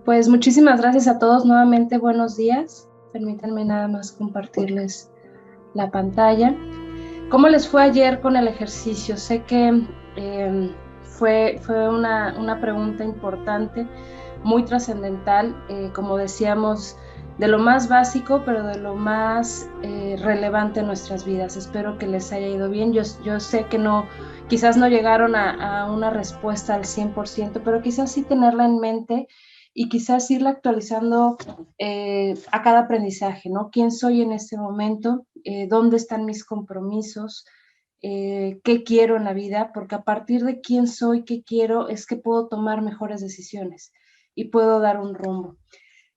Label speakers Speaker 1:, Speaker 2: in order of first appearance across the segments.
Speaker 1: Pues muchísimas gracias a todos nuevamente, buenos días. Permítanme nada más compartirles la pantalla. ¿Cómo les fue ayer con el ejercicio? Sé que fue una pregunta importante, muy trascendental, como decíamos, de lo más básico, pero de lo más relevante en nuestras vidas. Espero que les haya ido bien. Yo sé que no, quizás no llegaron a una respuesta al 100%, pero quizás sí tenerla en mente y quizás irla actualizando a cada aprendizaje, ¿no? ¿Quién soy en este momento? ¿Dónde están mis compromisos? ¿Qué quiero en la vida? Porque a partir de quién soy, qué quiero, es que puedo tomar mejores decisiones y puedo dar un rumbo.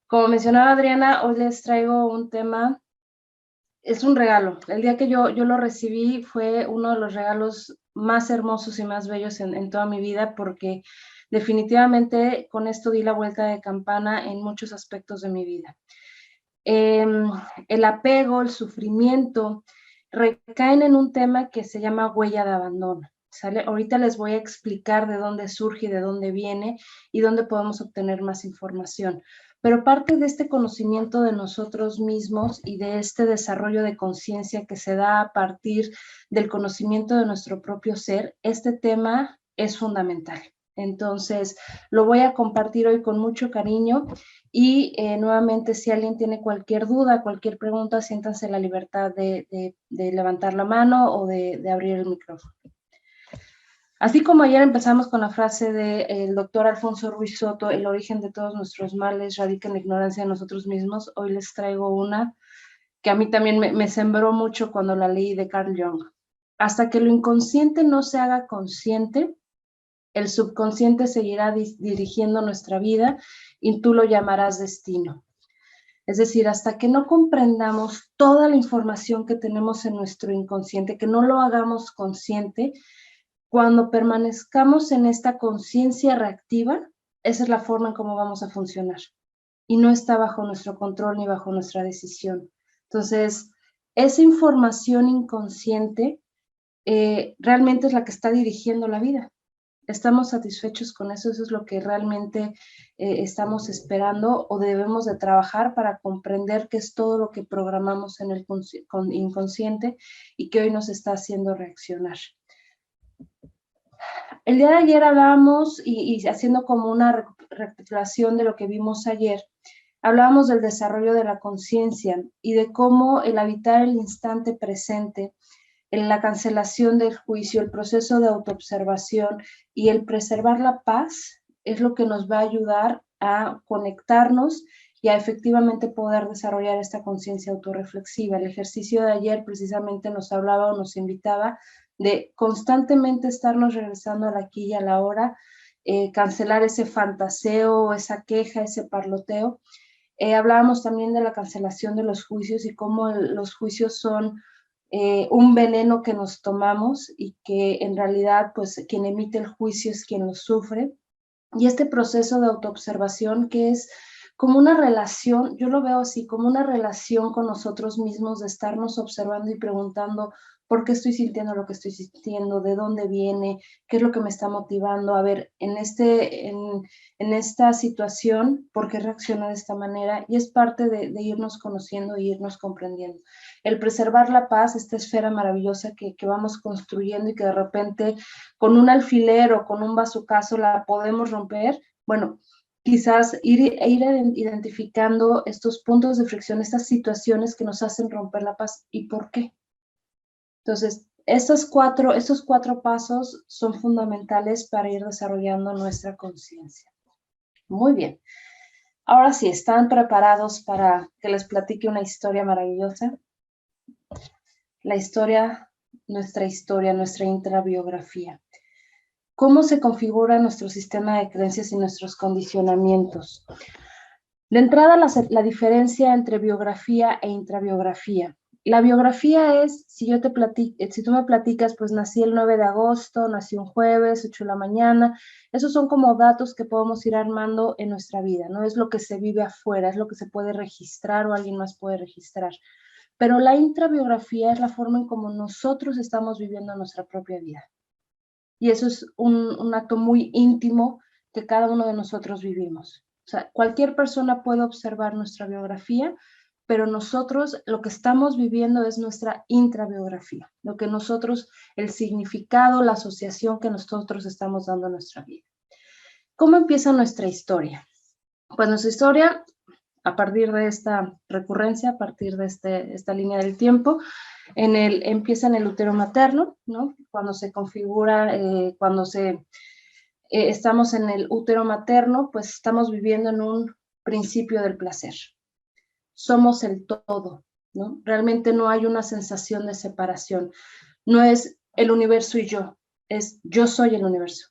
Speaker 1: Como mencionaba Adriana, hoy les traigo un tema, es un regalo. El día que yo lo recibí fue uno de los regalos más hermosos y más bellos en toda mi vida, porque definitivamente con esto di la vuelta de campana en muchos aspectos de mi vida. El apego, el sufrimiento, recaen en un tema que se llama huella de abandono. ¿Sale? Ahorita les voy a explicar de dónde surge y de dónde viene y dónde podemos obtener más información. Pero parte de este conocimiento de nosotros mismos y de este desarrollo de conciencia que se da a partir del conocimiento de nuestro propio ser, este tema es fundamental. Entonces, lo voy a compartir hoy con mucho cariño y nuevamente, si alguien tiene cualquier duda, cualquier pregunta, siéntanse en la libertad de levantar la mano o de abrir el micrófono. Así como ayer empezamos con la frase del doctor Alfonso Ruiz Soto, el origen de todos nuestros males radica en la ignorancia de nosotros mismos, hoy les traigo una que a mí también me sembró mucho cuando la leí, de Carl Jung. Hasta que lo inconsciente no se haga consciente, el subconsciente seguirá dirigiendo nuestra vida y tú lo llamarás destino. Es decir, hasta que no comprendamos toda la información que tenemos en nuestro inconsciente, que no lo hagamos consciente, cuando permanezcamos en esta conciencia reactiva, esa es la forma en cómo vamos a funcionar. Y no está bajo nuestro control ni bajo nuestra decisión. Entonces, esa información inconsciente realmente es la que está dirigiendo la vida. ¿Estamos satisfechos con eso? Eso es lo que realmente estamos esperando o debemos de trabajar para comprender qué es todo lo que programamos en el inconsciente y que hoy nos está haciendo reaccionar. El día de ayer hablábamos y haciendo como una recapitulación de lo que vimos ayer, hablábamos del desarrollo de la conciencia y de cómo el habitar el instante presente, en la cancelación del juicio, el proceso de autoobservación y el preservar la paz es lo que nos va a ayudar a conectarnos y a efectivamente poder desarrollar esta conciencia autorreflexiva. El ejercicio de ayer precisamente nos hablaba o nos invitaba de constantemente estarnos regresando al aquí y a la hora, cancelar ese fantaseo, esa queja, ese parloteo. Hablábamos también de la cancelación de los juicios y cómo los juicios son un veneno que nos tomamos y que en realidad pues quien emite el juicio es quien lo sufre. Y este proceso de autoobservación que es como una relación, yo lo veo así, como una relación con nosotros mismos, de estarnos observando y preguntando por qué estoy sintiendo lo que estoy sintiendo, de dónde viene, qué es lo que me está motivando. A ver, en esta situación, ¿por qué reacciono de esta manera? Y es parte de irnos conociendo e irnos comprendiendo. El preservar la paz, esta esfera maravillosa que vamos construyendo y que de repente con un alfiler o con un bazucazo la podemos romper. Bueno, quizás ir identificando estos puntos de fricción, estas situaciones que nos hacen romper la paz y por qué. Entonces, estos cuatro pasos son fundamentales para ir desarrollando nuestra conciencia. Muy bien. Ahora sí, ¿están preparados para que les platique una historia maravillosa? La historia, nuestra intrabiografía. ¿Cómo se configura nuestro sistema de creencias y nuestros condicionamientos? De entrada, la diferencia entre biografía e intrabiografía. La biografía es, si tú me platicas, pues nací el 9 de agosto, nací un jueves, 8 de la mañana, esos son como datos que podemos ir armando en nuestra vida, ¿no? Es lo que se vive afuera, es lo que se puede registrar o alguien más puede registrar. Pero la intrabiografía es la forma en cómo nosotros estamos viviendo nuestra propia vida. Y eso es un acto muy íntimo que cada uno de nosotros vivimos. O sea, cualquier persona puede observar nuestra biografía, pero nosotros lo que estamos viviendo es nuestra intrabiografía, lo que nosotros, el significado, la asociación que nosotros estamos dando a nuestra vida. ¿Cómo empieza nuestra historia? Pues nuestra historia, a partir de esta recurrencia, a partir de esta línea del tiempo, empieza en el útero materno, ¿no? Cuando se configura, estamos en el útero materno, pues estamos viviendo en un principio del placer. Somos el todo, ¿no? Realmente no hay una sensación de separación. No es el universo y yo, es yo soy el universo.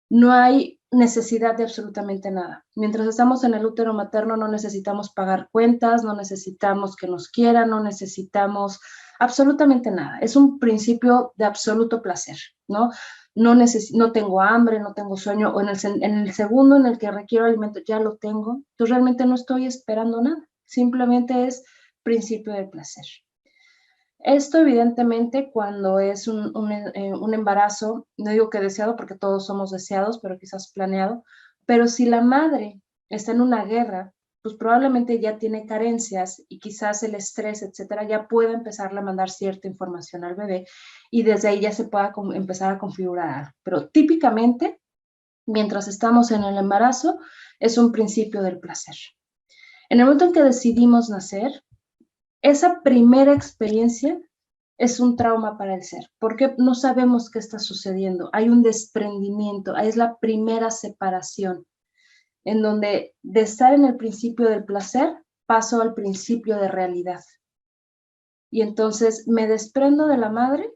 Speaker 1: No hay necesidad de absolutamente nada. Mientras estamos en el útero materno no necesitamos pagar cuentas, no necesitamos que nos quieran, no necesitamos absolutamente nada. Es un principio de absoluto placer, ¿no? No tengo hambre, no tengo sueño, o en el segundo en el que requiero alimento ya lo tengo. Entonces realmente no estoy esperando nada. Simplemente es principio de placer. Esto evidentemente cuando es un embarazo, no digo que deseado porque todos somos deseados, pero quizás planeado, pero si la madre está en una guerra, pues probablemente ya tiene carencias y quizás el estrés, etcétera, ya puede empezarle a mandar cierta información al bebé y desde ahí ya se pueda empezar a configurar. Pero típicamente, mientras estamos en el embarazo, es un principio del placer. En el momento en que decidimos nacer, esa primera experiencia es un trauma para el ser, porque no sabemos qué está sucediendo. Hay un desprendimiento, es la primera separación, en donde de estar en el principio del placer, paso al principio de realidad. Y entonces me desprendo de la madre,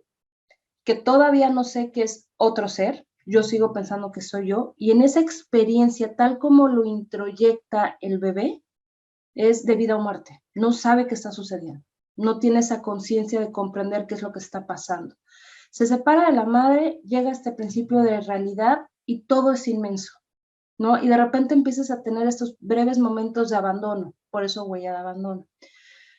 Speaker 1: que todavía no sé qué es otro ser, yo sigo pensando que soy yo, y en esa experiencia, tal como lo introyecta el bebé, es de vida o muerte, no sabe qué está sucediendo, no tiene esa conciencia de comprender qué es lo que está pasando. Se separa de la madre, llega a este principio de realidad y todo es inmenso, ¿no? Y de repente empiezas a tener estos breves momentos de abandono, por eso huella de abandono,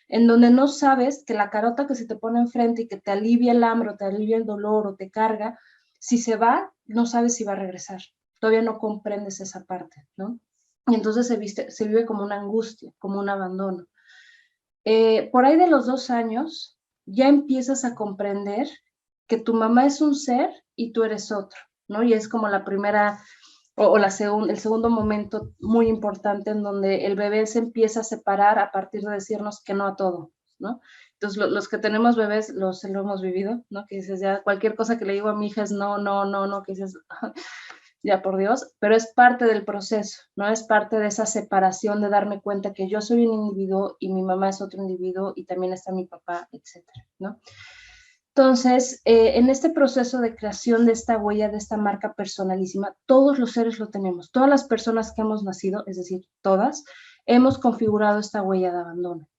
Speaker 1: en donde no sabes que la carota que se te pone enfrente y que te alivia el hambre, o te alivia el dolor o te carga, si se va, no sabes si va a regresar, todavía no comprendes esa parte, ¿no? Y entonces se vive como una angustia, como un abandono. Por ahí de los 2 años ya empiezas a comprender que tu mamá es un ser y tú eres otro, ¿no? Y es como la primera el segundo momento muy importante en donde el bebé se empieza a separar a partir de decirnos que no a todo, ¿no? Entonces los que tenemos bebés lo hemos vivido, ¿no? Que dices ya cualquier cosa que le digo a mi hija es no, no, no, no, que dices ya por Dios, pero es parte del proceso, ¿no? Es parte de esa separación de darme cuenta que yo soy un individuo y mi mamá es otro individuo y también está mi papá, etcétera, ¿no? Entonces, en este proceso de creación de esta huella, de esta marca personalísima, todos los seres lo tenemos, todas las personas que hemos nacido, es decir, todas, hemos configurado esta huella de abandono.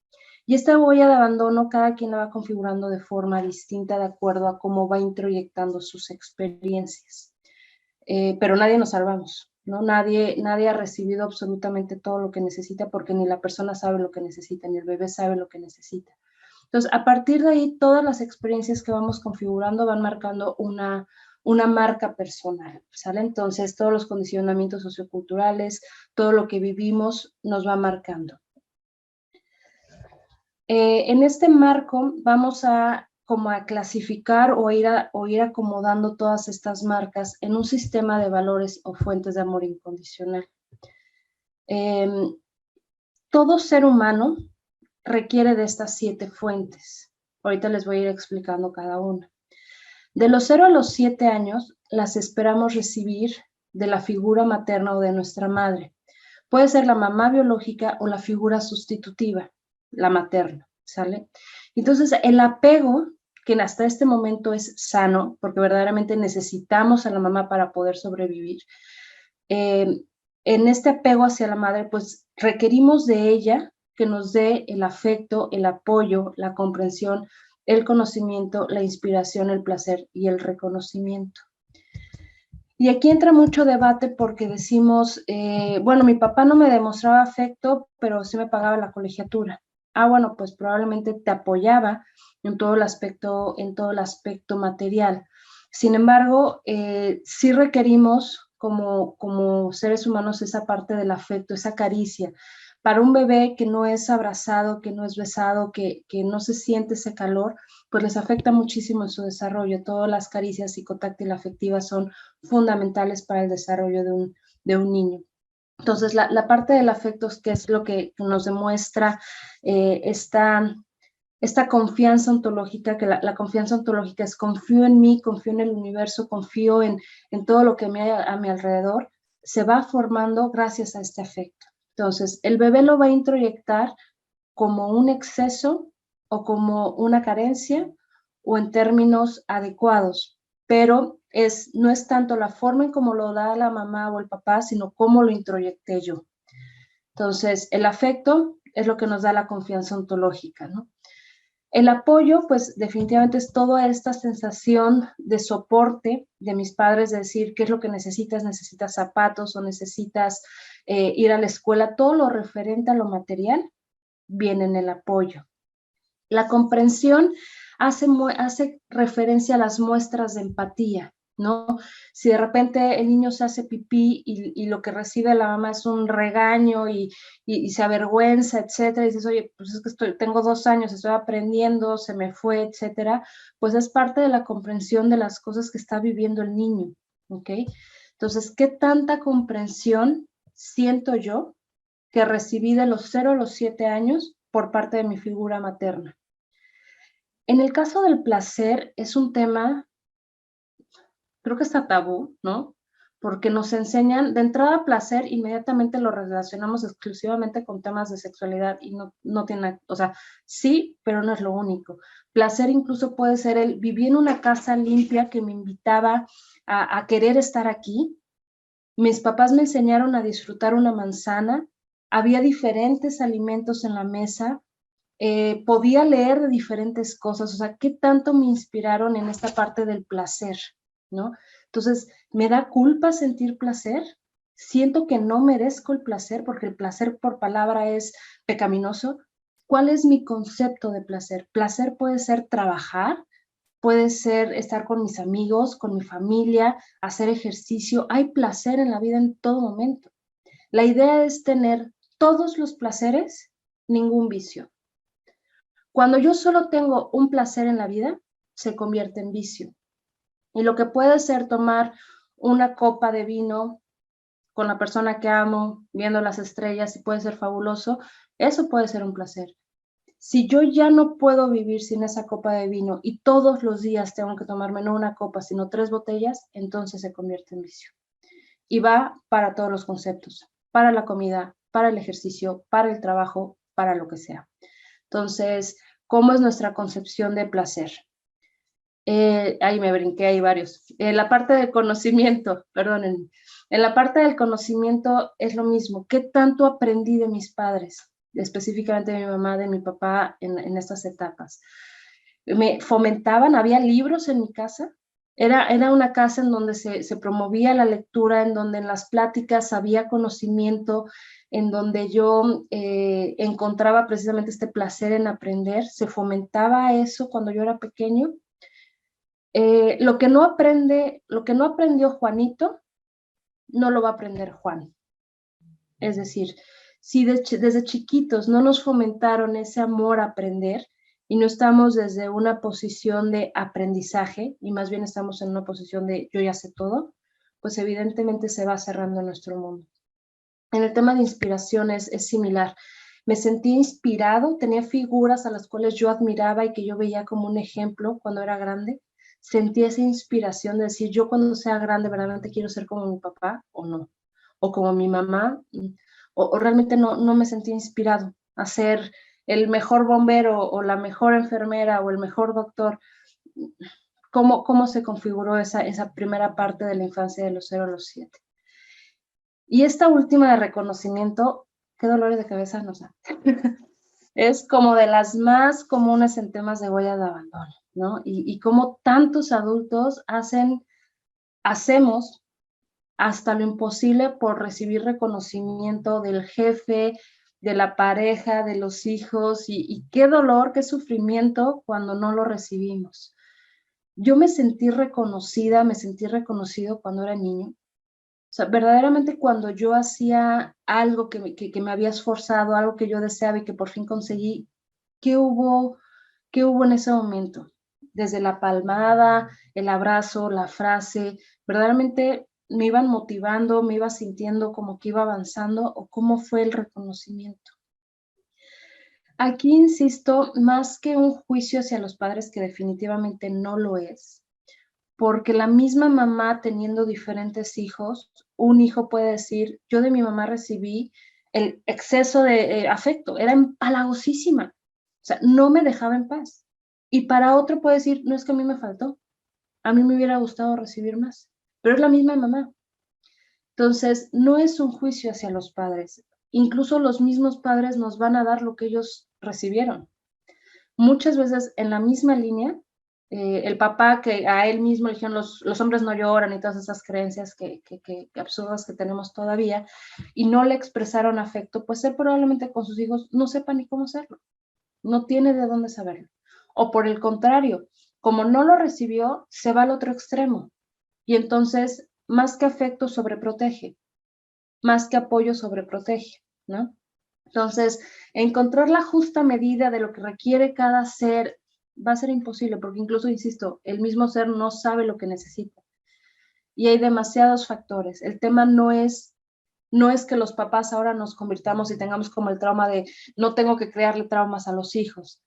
Speaker 1: Y esta huella de abandono, cada quien la va configurando de forma distinta de acuerdo a cómo va introyectando sus experiencias. Pero nadie nos salvamos, ¿no? Nadie ha recibido absolutamente todo lo que necesita porque ni la persona sabe lo que necesita, ni el bebé sabe lo que necesita. Entonces, a partir de ahí, todas las experiencias que vamos configurando van marcando una marca personal, ¿sale? Entonces, todos los condicionamientos socioculturales, todo lo que vivimos nos va marcando. En este marco vamos a como a clasificar o ir acomodando todas estas marcas en un sistema de valores o fuentes de amor incondicional. Todo ser humano requiere de estas 7 fuentes. Ahorita les voy a ir explicando cada una. De los 0 a los 7 años, las esperamos recibir de la figura materna o de nuestra madre. Puede ser la mamá biológica o la figura sustitutiva, la materna, ¿sale? Entonces, el apego, que hasta este momento es sano, porque verdaderamente necesitamos a la mamá para poder sobrevivir, en este apego hacia la madre, pues requerimos de ella que nos dé el afecto, el apoyo, la comprensión, el conocimiento, la inspiración, el placer y el reconocimiento. Y aquí entra mucho debate porque decimos, bueno, mi papá no me demostraba afecto, pero sí me pagaba la colegiatura. Ah, bueno, pues probablemente te apoyaba en todo el aspecto material. Sin embargo, sí requerimos como seres humanos esa parte del afecto, esa caricia. Para un bebé que no es abrazado, que no es besado, que no se siente ese calor, pues les afecta muchísimo en su desarrollo. Todas las caricias psicotáctil afectivas son fundamentales para el desarrollo de un niño. Entonces, la parte del afecto, que es lo que nos demuestra esta confianza ontológica, que la confianza ontológica es confío en mí, confío en el universo, confío en todo lo que me hay a mi alrededor, se va formando gracias a este afecto. Entonces, el bebé lo va a introyectar como un exceso o como una carencia o en términos adecuados, pero no es tanto la forma en cómo lo da la mamá o el papá, sino cómo lo introyecté yo. Entonces, el afecto es lo que nos da la confianza ontológica, ¿no? El apoyo, pues definitivamente es toda esta sensación de soporte de mis padres, de decir qué es lo que necesitas, necesitas zapatos o necesitas ir a la escuela, todo lo referente a lo material viene en el apoyo. La comprensión hace referencia a las muestras de empatía, ¿no? Si de repente el niño se hace pipí y lo que recibe la mamá es un regaño y se avergüenza, etcétera, y dices, oye, pues es que tengo 2 años, estoy aprendiendo, se me fue, etcétera, pues es parte de la comprensión de las cosas que está viviendo el niño, ¿ok? Entonces, ¿qué tanta comprensión siento yo que recibí de los 0 a los 7 años por parte de mi figura materna? En el caso del placer, es un tema, creo que está tabú, ¿no? Porque nos enseñan, de entrada, placer, inmediatamente lo relacionamos exclusivamente con temas de sexualidad y no tiene, o sea, sí, pero no es lo único. Placer incluso puede ser el vivir en una casa limpia que me invitaba a querer estar aquí. Mis papás me enseñaron a disfrutar una manzana, había diferentes alimentos en la mesa, podía leer de diferentes cosas, o sea, qué tanto me inspiraron en esta parte del placer, ¿no? Entonces, ¿me da culpa sentir placer? Siento que no merezco el placer porque el placer por palabra es pecaminoso. ¿Cuál es mi concepto de placer? Placer puede ser trabajar, puede ser estar con mis amigos, con mi familia, hacer ejercicio. Hay placer en la vida en todo momento. La idea es tener todos los placeres, ningún vicio. Cuando yo solo tengo un placer en la vida, se convierte en vicio. Y lo que puede ser tomar una copa de vino con la persona que amo, viendo las estrellas, y puede ser fabuloso, eso puede ser un placer. Si yo ya no puedo vivir sin esa copa de vino y todos los días tengo que tomarme no una copa, sino 3 botellas, entonces se convierte en vicio. Y va para todos los conceptos, para la comida, para el ejercicio, para el trabajo, para lo que sea. Entonces, ¿cómo es nuestra concepción de placer? Ahí me brinqué, hay varios. En la parte del conocimiento, perdonen, en la parte del conocimiento es lo mismo. ¿Qué tanto aprendí de mis padres? Específicamente de mi mamá, de mi papá, en estas etapas. Me fomentaban, había libros en mi casa. Era una casa en donde se promovía la lectura, en donde en las pláticas había conocimiento, en donde yo encontraba precisamente este placer en aprender. Se fomentaba eso cuando yo era pequeño. Lo que no aprendió Juanito, no lo va a aprender Juan. Es decir, si desde chiquitos no nos fomentaron ese amor a aprender y no estamos desde una posición de aprendizaje y más bien estamos en una posición de yo ya sé todo, pues evidentemente se va cerrando nuestro mundo. En el tema de inspiración es similar. Me sentí inspirado, tenía figuras a las cuales yo admiraba y que yo veía como un ejemplo cuando era grande. Sentí esa inspiración de decir, yo cuando sea grande verdaderamente quiero ser como mi papá o no, o como mi mamá, o realmente no me sentí inspirado a ser el mejor bombero o la mejor enfermera o el mejor doctor. ¿Cómo se configuró esa primera parte de la infancia de los 0 a los 7? Y esta última de reconocimiento, qué dolores de cabeza nos da. Es como de las más comunes en temas de huella de abandono, ¿no? Y cómo tantos adultos hacemos hasta lo imposible por recibir reconocimiento del jefe, de la pareja, de los hijos, y qué dolor, qué sufrimiento cuando no lo recibimos. Yo me sentí reconocida, me sentí reconocido cuando era niño, sea, verdaderamente cuando yo hacía algo que me había esforzado, algo que yo deseaba y que por fin conseguí, ¿qué hubo en ese momento? Desde la palmada, el abrazo, la frase, verdaderamente me iban motivando, me iba sintiendo como que iba avanzando, o cómo fue el reconocimiento. Aquí insisto, más que un juicio hacia los padres, que definitivamente no lo es, porque la misma mamá teniendo diferentes hijos, un hijo puede decir, yo de mi mamá recibí el exceso de afecto, era empalagosísima, o sea, no me dejaba en paz. Y para otro puede decir, no, es que a mí me faltó, a mí me hubiera gustado recibir más, pero es la misma mamá. Entonces, no es un juicio hacia los padres. Incluso los mismos padres nos van a dar lo que ellos recibieron. Muchas veces en la misma línea, el papá que a él mismo le dijeron los hombres no lloran y todas esas creencias que absurdas que tenemos todavía, y no le expresaron afecto, pues él probablemente con sus hijos no sepa ni cómo hacerlo, no tiene de dónde saberlo. O por el contrario, como no lo recibió, se va al otro extremo y entonces más que afecto sobreprotege, más que apoyo sobreprotege, ¿no? Entonces, encontrar la justa medida de lo que requiere cada ser va a ser imposible, porque incluso, insisto, el mismo ser no sabe lo que necesita. Y hay demasiados factores. El tema no es que los papás ahora nos convirtamos y tengamos como el trauma de no tengo que crearle traumas a los hijos,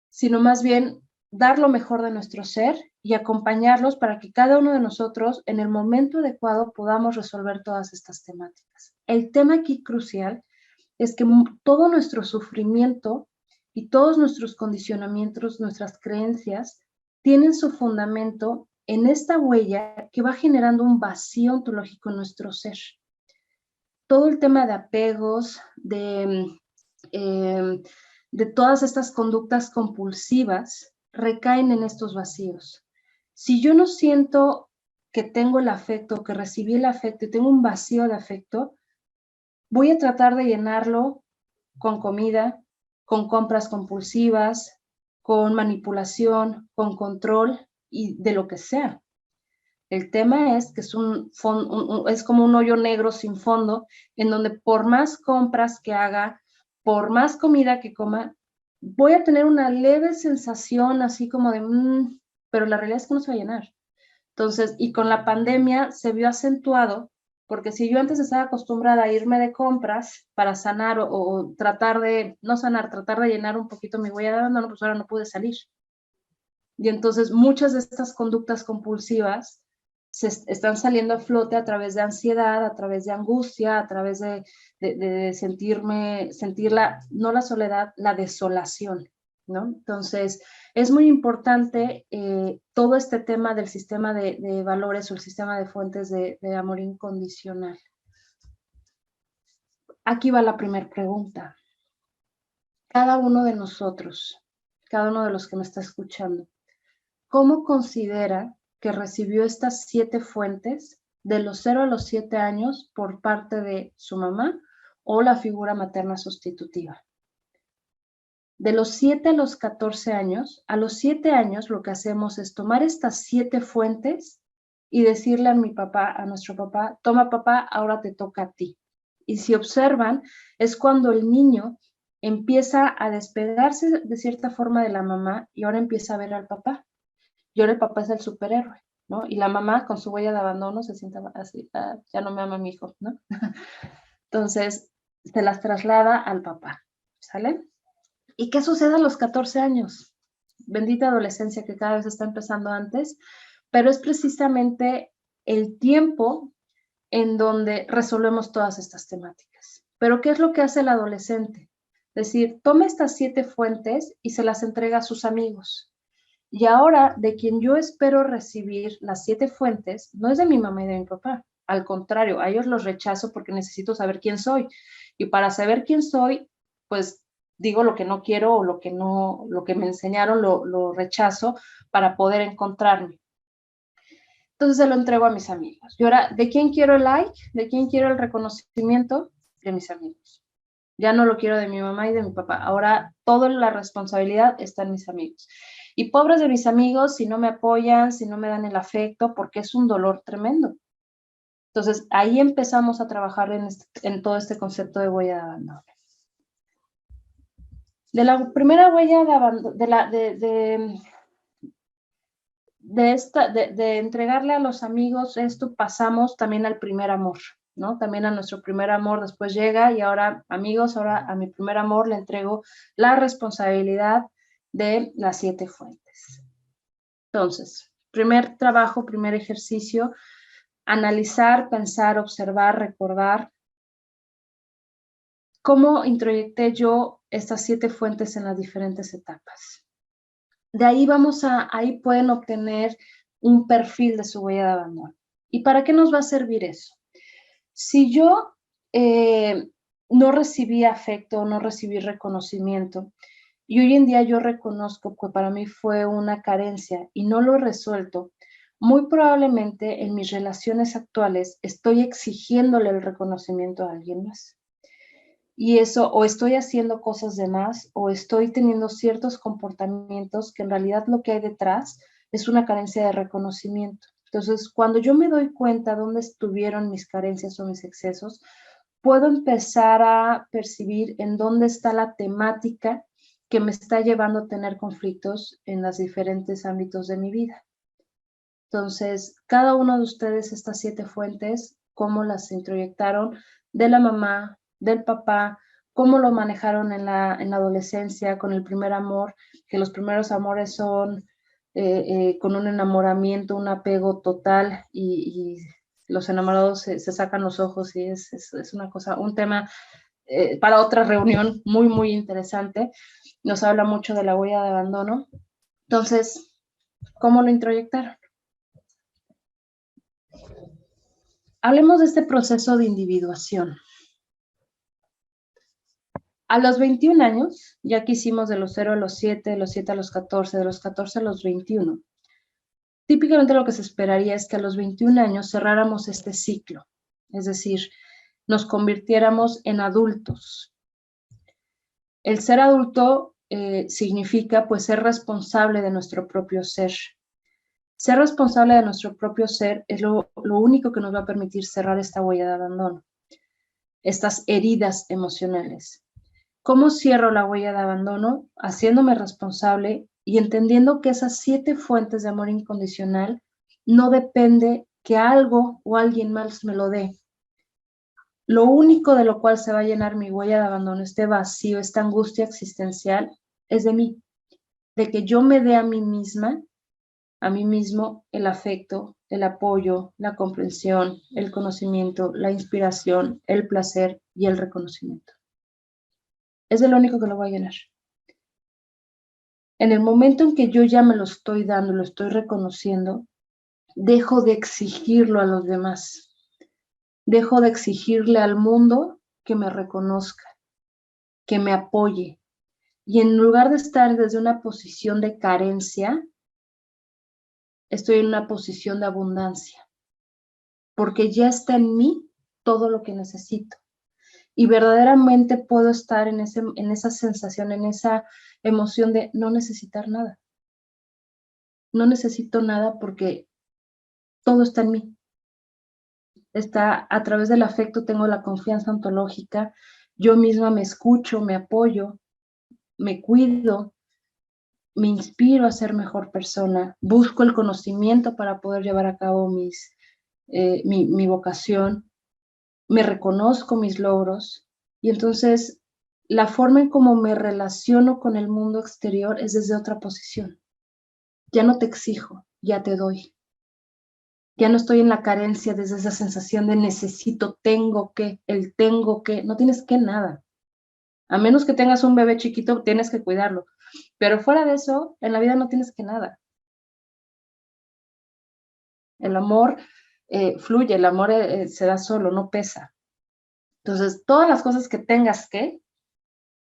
Speaker 1: sino más bien dar lo mejor de nuestro ser y acompañarlos para que cada uno de nosotros en el momento adecuado podamos resolver todas estas temáticas. El tema aquí crucial es que todo nuestro sufrimiento y todos nuestros condicionamientos, nuestras creencias, tienen su fundamento en esta huella que va generando un vacío ontológico en nuestro ser. Todo el tema de apegos, de todas estas conductas compulsivas, recaen en estos vacíos. Si yo no siento que tengo el afecto, que recibí el afecto y tengo un vacío de afecto, voy a tratar de llenarlo con comida, con compras compulsivas, con manipulación, con control y de lo que sea. El tema es que es como un hoyo negro sin fondo, en donde por más compras que haga, por más comida que coma, voy a tener una leve sensación así como de, pero la realidad es que no se va a llenar. Entonces, y con la pandemia se vio acentuado, porque si yo antes estaba acostumbrada a irme de compras para sanar o tratar de, no sanar, tratar de llenar un poquito mi huella de abandono, pues ahora no pude salir. Y entonces muchas de estas conductas compulsivas están saliendo a flote a través de ansiedad, a través de angustia, a través de sentir no la soledad, la desolación, ¿no? Entonces, es muy importante todo este tema del sistema de valores o el sistema de fuentes de amor incondicional. Aquí va la primera pregunta. Cada uno de nosotros, cada uno de los que me está escuchando, ¿cómo considera que recibió estas 7 fuentes de los 0 a los 7 años por parte de su mamá o la figura materna sustitutiva? De los 7 a los 14 años, a los 7 años lo que hacemos es tomar estas 7 fuentes y decirle a mi papá, a nuestro papá, toma papá, ahora te toca a ti. Y si observan, es cuando el niño empieza a despegarse de cierta forma de la mamá y ahora empieza a ver al papá. Y ahora el papá es el superhéroe, ¿no? Y la mamá con su huella de abandono se sienta así, ya no me ama mi hijo, ¿no? Entonces, se las traslada al papá, ¿sale? ¿Y qué sucede a los 14 años? Bendita adolescencia que cada vez está empezando antes, pero es precisamente el tiempo en donde resolvemos todas estas temáticas. Pero ¿qué es lo que hace el adolescente? Es decir, toma estas 7 fuentes y se las entrega a sus amigos. Y ahora, de quien yo espero recibir las 7 fuentes, no es de mi mamá y de mi papá. Al contrario, a ellos los rechazo porque necesito saber quién soy. Y para saber quién soy, pues digo lo que no quiero o lo que me enseñaron lo rechazo para poder encontrarme. Entonces se lo entrego a mis amigos. Y ahora, ¿de quién quiero el like? ¿De quién quiero el reconocimiento? De mis amigos. Ya no lo quiero de mi mamá y de mi papá. Ahora toda la responsabilidad está en mis amigos. Y pobres de mis amigos si no me apoyan, si no me dan el afecto, porque es un dolor tremendo. Entonces, ahí empezamos a trabajar en todo este concepto de huella de abandono. De la primera huella de abandono, de entregarle a los amigos esto, pasamos también al primer amor, ¿no? También a nuestro primer amor después llega y ahora, amigos, ahora a mi primer amor le entrego la responsabilidad de las 7 fuentes. Entonces, primer trabajo, primer ejercicio, analizar, pensar, observar, recordar cómo introyecté yo estas 7 fuentes en las diferentes etapas. De ahí ahí pueden obtener un perfil de su huella de abandono. ¿Y para qué nos va a servir eso? Si yo no recibí afecto, no recibí reconocimiento, y hoy en día yo reconozco que para mí fue una carencia y no lo he resuelto, muy probablemente en mis relaciones actuales estoy exigiéndole el reconocimiento a alguien más. Y eso, o estoy haciendo cosas de más, o estoy teniendo ciertos comportamientos que en realidad lo que hay detrás es una carencia de reconocimiento. Entonces, cuando yo me doy cuenta dónde estuvieron mis carencias o mis excesos, puedo empezar a percibir en dónde está la temática que me está llevando a tener conflictos en los diferentes ámbitos de mi vida. Entonces, cada uno de ustedes, estas 7 fuentes, cómo las introyectaron de la mamá, del papá, cómo lo manejaron en la adolescencia con el primer amor, que los primeros amores son con un enamoramiento, un apego total y los enamorados se sacan los ojos y es una cosa, un tema para otra reunión muy, muy interesante. Nos habla mucho de la huella de abandono. Entonces, ¿cómo lo introyectaron? Hablemos de este proceso de individuación. A los 21 años, ya que hicimos de los 0 a los 7, de los 7 a los 14, de los 14 a los 21, típicamente lo que se esperaría es que a los 21 años cerráramos este ciclo, es decir, nos convirtiéramos en adultos. El ser adulto significa pues ser responsable de nuestro propio ser. Ser responsable de nuestro propio ser es lo único que nos va a permitir cerrar esta huella de abandono, estas heridas emocionales. ¿Cómo cierro la huella de abandono? Haciéndome responsable y entendiendo que esas 7 fuentes de amor incondicional no depende que algo o alguien más me lo dé. Lo único de lo cual se va a llenar mi huella de abandono, este vacío, esta angustia existencial, es de mí, de que yo me dé a mí misma, a mí mismo, el afecto, el apoyo, la comprensión, el conocimiento, la inspiración, el placer y el reconocimiento. Es de lo único que lo voy a llenar. En el momento en que yo ya me lo estoy dando, lo estoy reconociendo, dejo de exigirlo a los demás. Dejo de exigirle al mundo que me reconozca, que me apoye. Y en lugar de estar desde una posición de carencia, estoy en una posición de abundancia. Porque ya está en mí todo lo que necesito. Y verdaderamente puedo estar en esa sensación, en esa emoción de no necesitar nada. No necesito nada porque todo está en mí. Está a través del afecto, tengo la confianza ontológica, yo misma me escucho, me apoyo, me cuido, me inspiro a ser mejor persona, busco el conocimiento para poder llevar a cabo mi vocación, me reconozco mis logros y entonces la forma en cómo me relaciono con el mundo exterior es desde otra posición. Ya no te exijo, ya te doy. Ya no estoy en la carencia desde esa sensación de necesito, tengo que, no tienes que nada. A menos que tengas un bebé chiquito, tienes que cuidarlo. Pero fuera de eso, en la vida no tienes que nada. El amor fluye, el amor se da solo, no pesa. Entonces, todas las cosas que tengas que,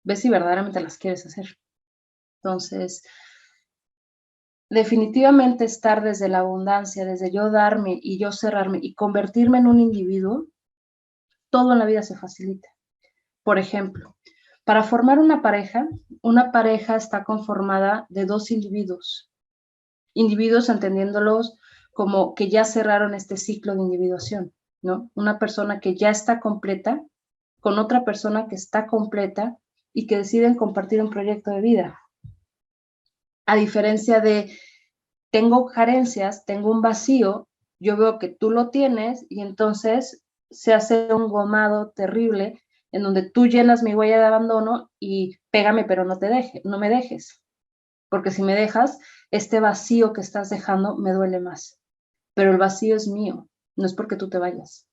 Speaker 1: ves si verdaderamente las quieres hacer. Entonces, definitivamente estar desde la abundancia, desde yo darme y yo cerrarme y convertirme en un individuo, todo en la vida se facilita. Por ejemplo, para formar una pareja está conformada de 2 individuos. Individuos entendiéndolos como que ya cerraron este ciclo de individuación. ¿no? Una persona que ya está completa con otra persona que está completa y que deciden compartir un proyecto de vida. A diferencia de, tengo carencias, tengo un vacío, yo veo que tú lo tienes y entonces se hace un gomado terrible en donde tú llenas mi huella de abandono y pégame, pero no me dejes. Porque si me dejas, este vacío que estás dejando me duele más. Pero el vacío es mío, no es porque tú te vayas.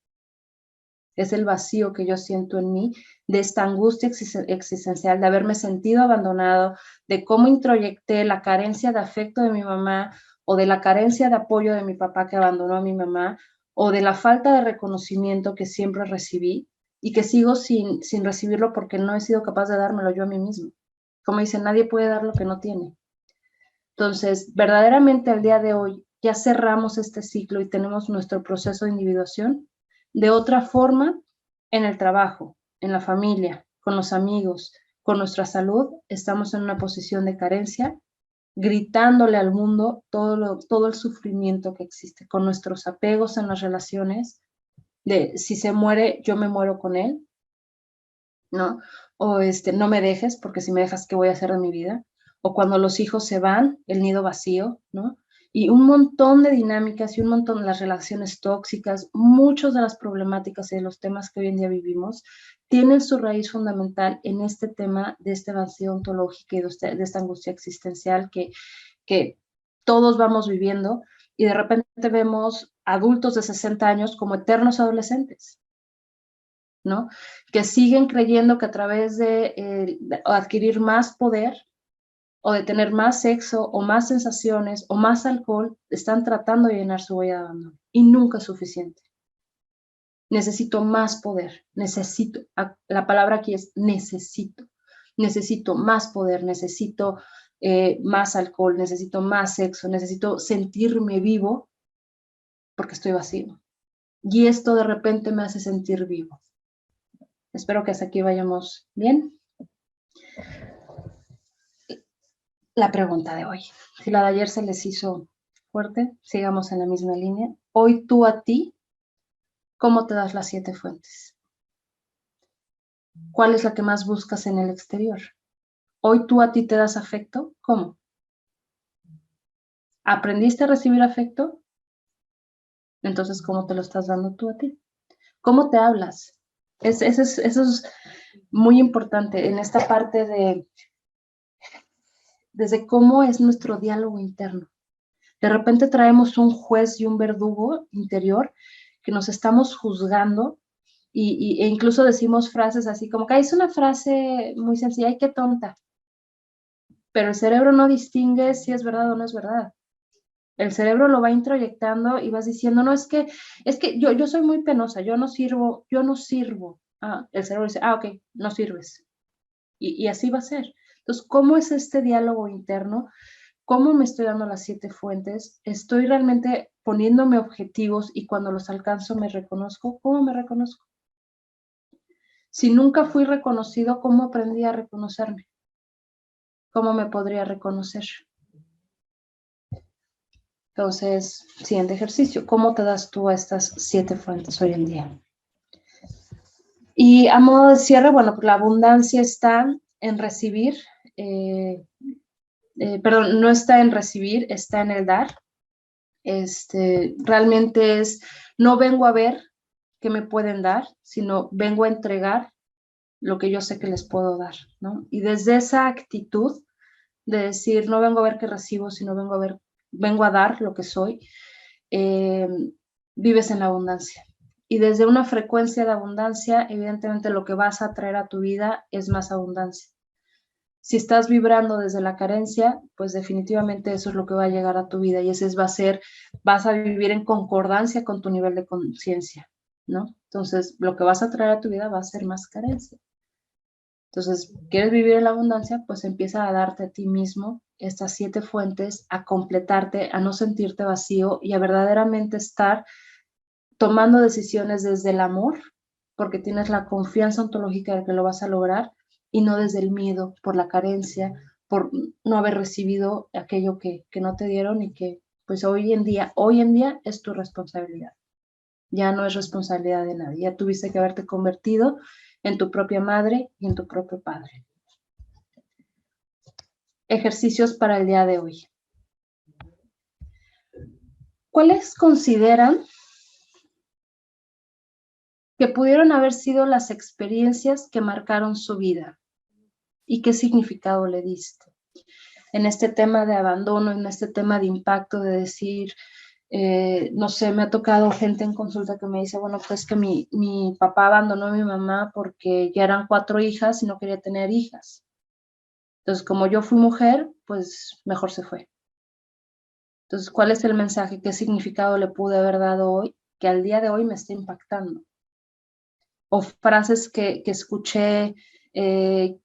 Speaker 1: Es el vacío que yo siento en mí, de esta angustia existencial, de haberme sentido abandonado, de cómo introyecté la carencia de afecto de mi mamá o de la carencia de apoyo de mi papá que abandonó a mi mamá o de la falta de reconocimiento que siempre recibí y que sigo sin recibirlo porque no he sido capaz de dármelo yo a mí mismo. Como dicen, nadie puede dar lo que no tiene. Entonces, verdaderamente al día de hoy ya cerramos este ciclo y tenemos nuestro proceso de individuación. De otra forma, en el trabajo, en la familia, con los amigos, con nuestra salud, estamos en una posición de carencia, gritándole al mundo todo el sufrimiento que existe, con nuestros apegos en las relaciones, de si se muere, yo me muero con él, ¿no? O no me dejes, porque si me dejas, ¿qué voy a hacer de mi vida? O cuando los hijos se van, el nido vacío, ¿no? Y un montón de dinámicas y un montón de las relaciones tóxicas, muchas de las problemáticas y de los temas que hoy en día vivimos, tienen su raíz fundamental en este tema de este vacío ontológico y de esta angustia existencial que todos vamos viviendo y de repente vemos adultos de 60 años como eternos adolescentes, ¿no? Que siguen creyendo que a través de adquirir más poder o de tener más sexo o más sensaciones o más alcohol, están tratando de llenar su huella de abandono y nunca es suficiente. Necesito más poder, la palabra aquí es necesito más poder, necesito más alcohol, necesito más sexo, necesito sentirme vivo porque estoy vacío. Y esto de repente me hace sentir vivo. Espero que hasta aquí vayamos bien. La pregunta de hoy. Si la de ayer se les hizo fuerte, sigamos en la misma línea. Hoy tú a ti, ¿cómo te das las 7 fuentes? ¿Cuál es la que más buscas en el exterior? Hoy tú a ti te das afecto, ¿cómo? ¿Aprendiste a recibir afecto? Entonces, ¿cómo te lo estás dando tú a ti? ¿Cómo te hablas? Eso es muy importante en esta parte desde cómo es nuestro diálogo interno. De repente traemos un juez y un verdugo interior que nos estamos juzgando e incluso decimos frases así como que es una frase muy sencilla, ¡ay, qué tonta! Pero el cerebro no distingue si es verdad o no es verdad. El cerebro lo va introyectando y vas diciendo, no, es que yo soy muy penosa, yo no sirvo. Ah, el cerebro dice, ok, no sirves. Y así va a ser. Entonces, ¿cómo es este diálogo interno? ¿Cómo me estoy dando las 7 fuentes? ¿Estoy realmente poniéndome objetivos y cuando los alcanzo me reconozco? ¿Cómo me reconozco? Si nunca fui reconocido, ¿cómo aprendí a reconocerme? ¿Cómo me podría reconocer? Entonces, siguiente ejercicio. ¿Cómo te das tú a estas 7 fuentes hoy en día? Y a modo de cierre, bueno, pues la abundancia está en recibir, perdón, no está en recibir, está en el dar. Realmente no vengo a ver qué me pueden dar, sino vengo a entregar lo que yo sé que les puedo dar, ¿no? Y desde esa actitud de decir, no vengo a ver qué recibo, sino vengo a dar lo que soy, eh, vives en la abundancia. Y desde una frecuencia de abundancia, evidentemente lo que vas a traer a tu vida es más abundancia. Si estás vibrando desde la carencia, pues definitivamente eso es lo que va a llegar a tu vida y ese va a ser, vas a vivir en concordancia con tu nivel de conciencia, ¿no? Entonces, lo que vas a traer a tu vida va a ser más carencia. Entonces, ¿quieres vivir en la abundancia? Pues empieza a darte a ti mismo estas 7 fuentes, a completarte, a no sentirte vacío y a verdaderamente estar tomando decisiones desde el amor, porque tienes la confianza ontológica de que lo vas a lograr y no desde el miedo por la carencia, por no haber recibido aquello que no te dieron y que pues hoy en día es tu responsabilidad. Ya no es responsabilidad de nadie. Ya tuviste que haberte convertido en tu propia madre y en tu propio padre. Ejercicios para el día de hoy. ¿Cuáles consideran que pudieron haber sido las experiencias que marcaron su vida? ¿Y qué significado le diste? En este tema de abandono, en este tema de impacto, de decir, no sé, me ha tocado gente en consulta que me dice, bueno, pues que mi papá abandonó a mi mamá porque ya eran 4 hijas y no quería tener hijas. Entonces, como yo fui mujer, pues mejor se fue. Entonces, ¿cuál es el mensaje? ¿Qué significado le pude haber dado hoy? Que al día de hoy me está impactando. O frases que escuché en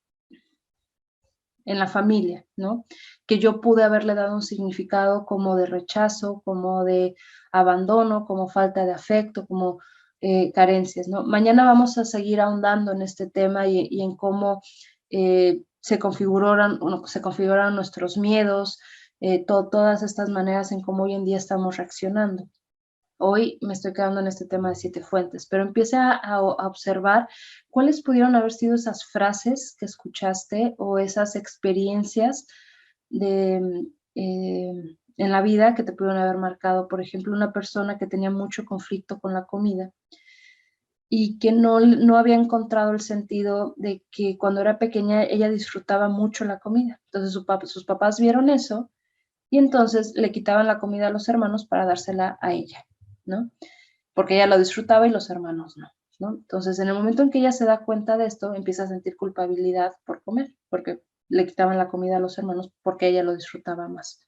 Speaker 1: la familia, ¿no? Que yo pude haberle dado un significado como de rechazo, como de abandono, como falta de afecto, como carencias, ¿no? Mañana vamos a seguir ahondando en este tema y en cómo se configuran nuestros miedos, todas estas maneras en cómo hoy en día estamos reaccionando. Hoy me estoy quedando en este tema de 7 fuentes, pero empieza a observar cuáles pudieron haber sido esas frases que escuchaste o esas experiencias de, en la vida que te pudieron haber marcado. Por ejemplo, una persona que tenía mucho conflicto con la comida y que no había encontrado el sentido de que cuando era pequeña ella disfrutaba mucho la comida. Entonces sus papás vieron eso y entonces le quitaban la comida a los hermanos para dársela a ella, ¿no? Porque ella lo disfrutaba y los hermanos no, ¿no? Entonces, en el momento en que ella se da cuenta de esto, empieza a sentir culpabilidad por comer, porque le quitaban la comida a los hermanos porque ella lo disfrutaba más.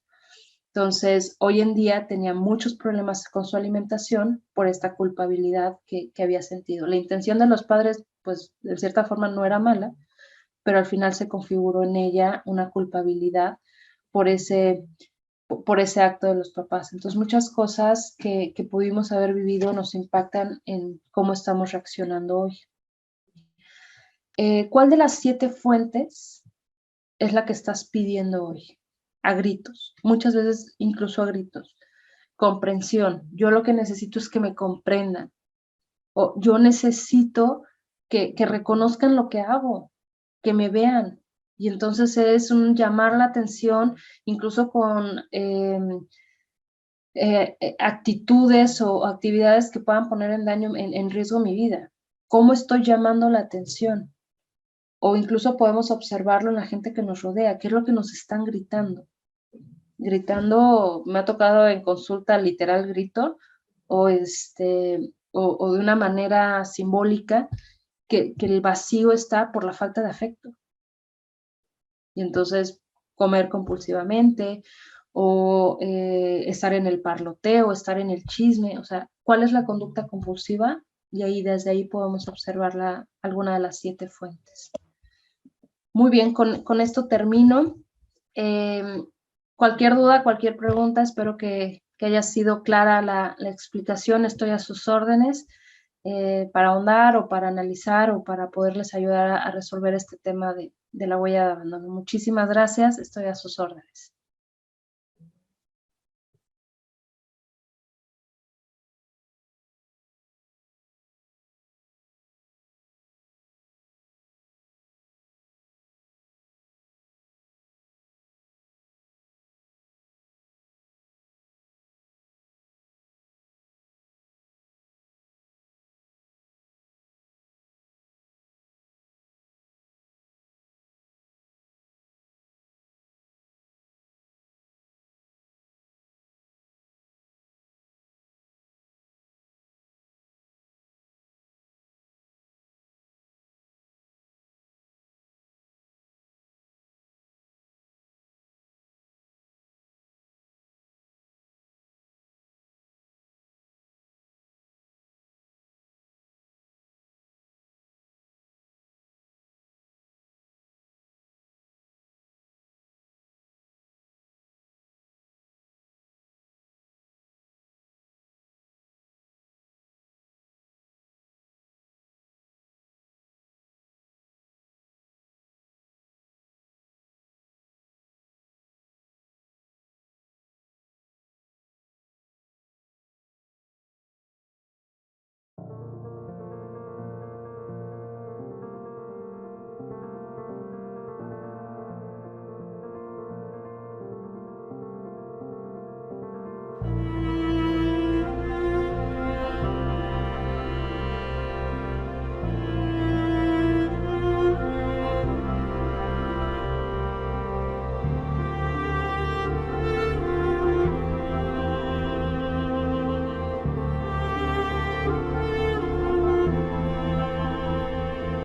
Speaker 1: Entonces, hoy en día tenía muchos problemas con su alimentación por esta culpabilidad que había sentido. La intención de los padres, pues, de cierta forma no era mala, pero al final se configuró en ella una culpabilidad por ese acto de los papás. Entonces, muchas cosas que pudimos haber vivido nos impactan en cómo estamos reaccionando hoy. ¿Cuál de las 7 fuentes es la que estás pidiendo hoy? A gritos, muchas veces incluso a gritos. Comprensión. Yo lo que necesito es que me comprendan. O yo necesito que reconozcan lo que hago, que me vean. Y entonces es un llamar la atención, incluso con actitudes o actividades que puedan poner en riesgo mi vida. ¿Cómo estoy llamando la atención? O incluso podemos observarlo en la gente que nos rodea, qué es lo que nos están gritando. Gritando, me ha tocado en consulta literal grito, o o de una manera simbólica, que el vacío está por la falta de afecto. Y entonces comer compulsivamente, o estar en el parloteo, estar en el chisme, o sea, ¿cuál es la conducta compulsiva? Y ahí desde ahí podemos observar alguna de las 7 fuentes. Muy bien, con esto termino. Cualquier duda, cualquier pregunta, espero que haya sido clara la explicación. Estoy a sus órdenes para ahondar o para analizar o para poderles ayudar a resolver este tema de la huella de abandono. Muchísimas gracias, estoy a sus órdenes.